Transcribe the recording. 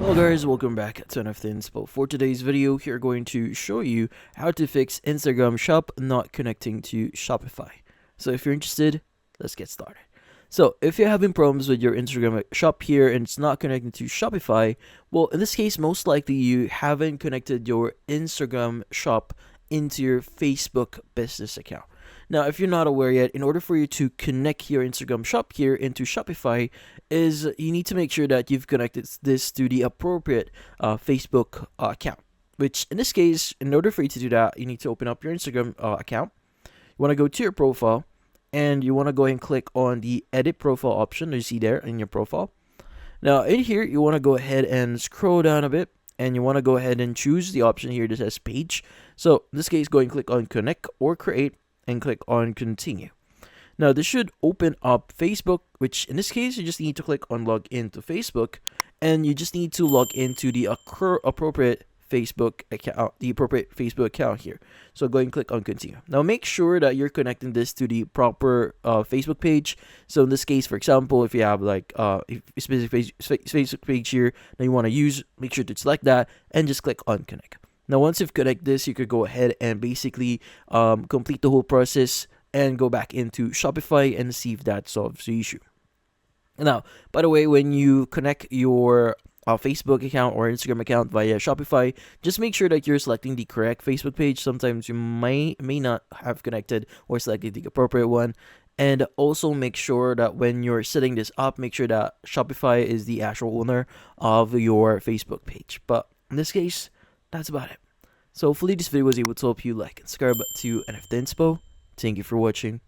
Hello guys, welcome back to NFT Inspo. For today's video, we're going to show you how to fix Instagram shop not connecting to Shopify. So if you're interested, let's get started. So if you're having problems with your Instagram shop here and it's not connecting to Shopify, well, in this case, most likely you haven't connected your Instagram shop into your Facebook business account. Now, if you're not aware yet, in order for you to connect your Instagram shop here into Shopify, is you need to make sure that you've connected this to the appropriate Facebook account. Which, in this case, in order for you to do that, you need to open up your Instagram account. You want to go to your profile, and you want to go ahead and click on the Edit Profile option that you see there in your profile. Now, in here, you want to go ahead and scroll down a bit, and you want to go ahead and choose the option here that says Page. So, in this case, go and click on Connect or Create, and click on Continue. Now, this should open up Facebook, which in this case, you just need to click on Log into Facebook, and you just need to log into the appropriate Facebook account, here. So go ahead and click on Continue. Now, make sure that you're connecting this to the proper Facebook page. So in this case, for example, if you have like a specific Facebook page here that you want to use, make sure to select that and just click on Connect. Now, once you've connected this, you could go ahead and basically complete the whole process and go back into Shopify and see if that solves the issue. Now, by the way, when you connect your Facebook account or Instagram account via Shopify, just make sure that you're selecting the correct Facebook page. Sometimes you may not have connected or selected the appropriate one. And also make sure that when you're setting this up, make sure that Shopify is the actual owner of your Facebook page. But in this case, that's about it. So hopefully this video was able to help you like and subscribe to NFT Inspo. Thank you for watching.